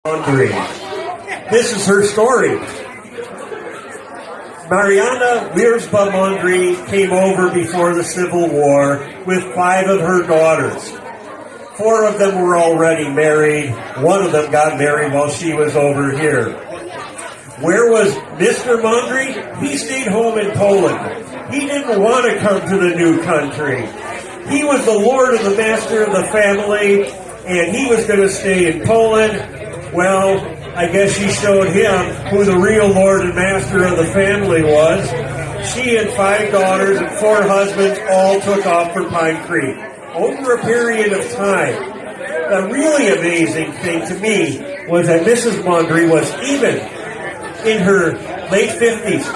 Mondry. This is her story. Marianna Wierzba Mondry came over before the Civil War with 5 of her daughters. 4 of them were already married. 1 of them got married while she was over here. Where was Mr. Mondry? He stayed home in Poland. He didn't want to come to the new country. He was the lord and the master of the family, and he was going to stay in Poland. Well, I guess she showed him who the real lord and master of the family was. She and 5 daughters and 4 husbands all took off for Pine Creek over a period of time. The really amazing thing to me was that Mrs. Mondry was even in her late 50s.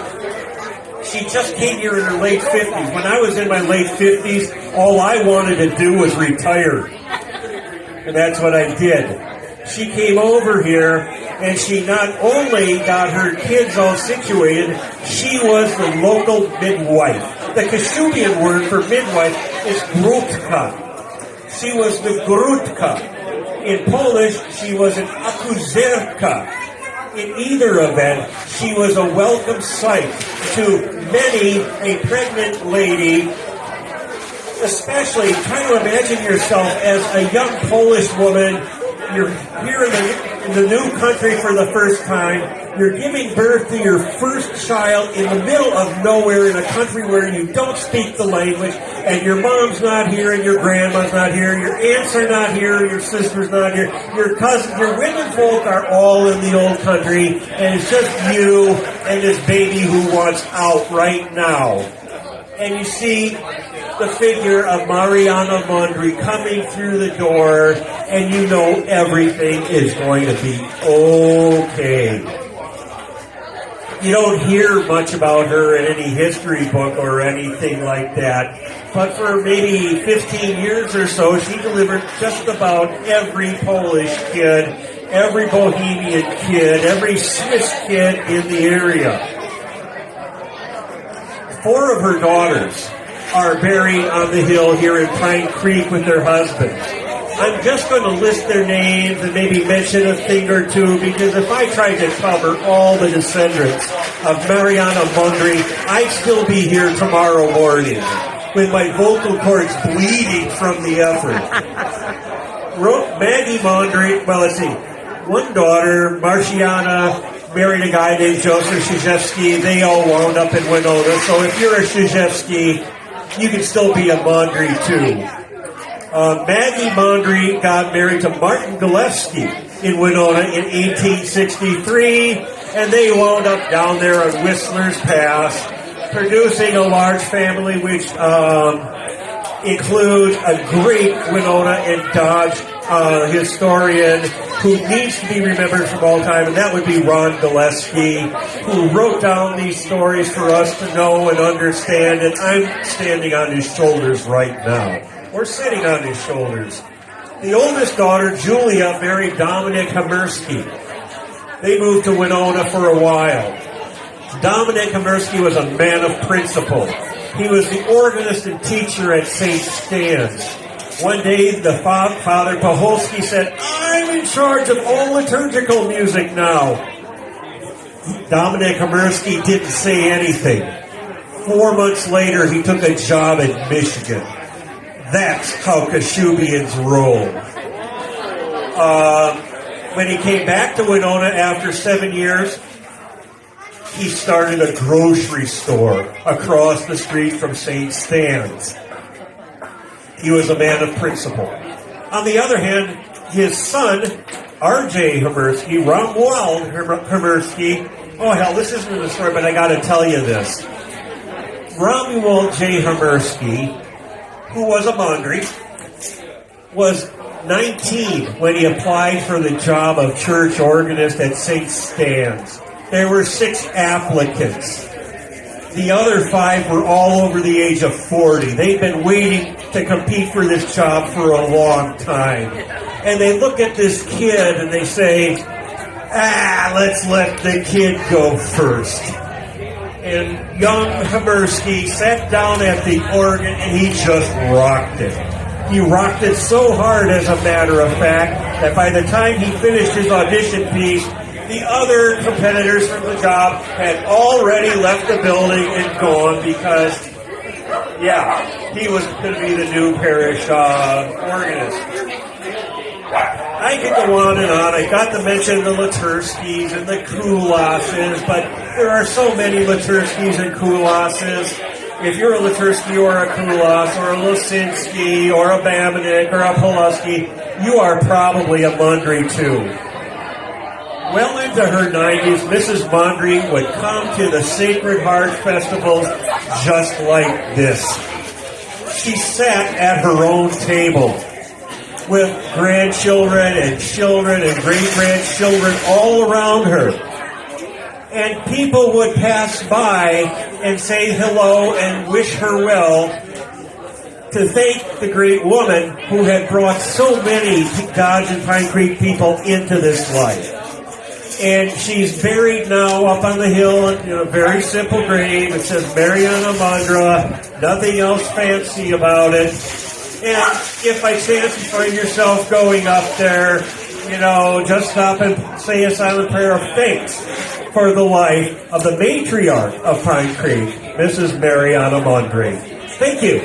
She just came here in her late 50s. When I was in my late 50s, all I wanted to do was retire. And that's what I did. She came over here, and she not only got her kids all situated, she was the local midwife. The Kashubian word for midwife is grutka. She was the grutka. In Polish, she was an akuzerka. In either event, she was a welcome sight to many a pregnant lady. Especially, try to imagine yourself as a young Polish woman. You're here in the new country for the first time. You're giving birth to your first child in the middle of nowhere in a country where you don't speak the language, and your mom's not here, and your grandma's not here, your aunts are not here, your sister's not here, your cousins, your women folk are all in the old country, and it's just you and this baby who wants out right now. And you see the figure of Marianna Mondry coming through the door, and you know everything is going to be okay. You don't hear much about her in any history book or anything like that, but for maybe 15 years or so, she delivered just about every Polish kid, every Bohemian kid, every Swiss kid in the area. 4 of her daughters are buried on the hill here in Pine Creek with their husbands. I'm just going to list their names and maybe mention a thing or two, because if I tried to cover all the descendants of Marianna Mondry, I'd still be here tomorrow morning with my vocal cords bleeding from the effort. Maggie Mondry, well, let's see, one daughter, Marianna, married a guy named Joseph Krzyzewski. They all wound up in Winona. So if you're a Krzyzewski, you can still be a Mondry too. Maggie Mondry got married to Martin Gillespie in Winona in 1863, and they wound up down there on Whistler's Pass, producing a large family which includes a great Winona and Dodge historian who needs to be remembered from all time, and that would be Ron Gillespie, who wrote down these stories for us to know and understand, and I'm standing on his shoulders right now. We're sitting on his shoulders. The oldest daughter, Julia, married Dominic Hamersky. They moved to Winona for a while. Dominic Hamersky was a man of principle. He was the organist and teacher at St. Stan's. One day, the Father Paholski said, "I'm in charge of all liturgical music now." Dominic Hamersky didn't say anything. 4 months later, he took a job in Michigan. That's how Kashubians roll. When he came back to Winona after 7 years, he started a grocery store across the street from St. Stan's. He was a man of principle. On the other hand, his son, R.J. Hamersky, Romuald Hamersky, oh hell, this isn't in the story, but I gotta tell you this. Romuald J. Hamersky, who was a Mondry, was 19 when he applied for the job of church organist at St. Stan's. There were 6 applicants. The other 5 were all over the age of 40. They'd been waiting to compete for this job for a long time. And they look at this kid and they say, let's let the kid go first. And young Hamersky sat down at the organ and he just rocked it. He rocked it so hard, as a matter of fact, that by the time he finished his audition piece, the other competitors from the job had already left the building and gone because, yeah, he was going to be the new parish organist. I could go on and on. I got to mention the Laturskis and the Kulasses, but there are so many Laturskis and Kulasses. If you're a Latursky or a Kulas or a Lisinski or a Bamanik or a Pulaski, you are probably a Mondry too. Well into her 90s, Mrs. Mondry would come to the Sacred Heart festivals just like this. She sat at her own table with grandchildren and children and great-grandchildren all around her. And people would pass by and say hello and wish her well to thank the great woman who had brought so many Dodge and Pine Creek people into this life. And she's buried now up on the hill in a very simple grave. It says Marianna Mondra, nothing else fancy about it. And if by chance you find yourself going up there, just stop and say a silent prayer of thanks for the life of the matriarch of Pine Creek, Mrs. Marianna Mondry. Thank you.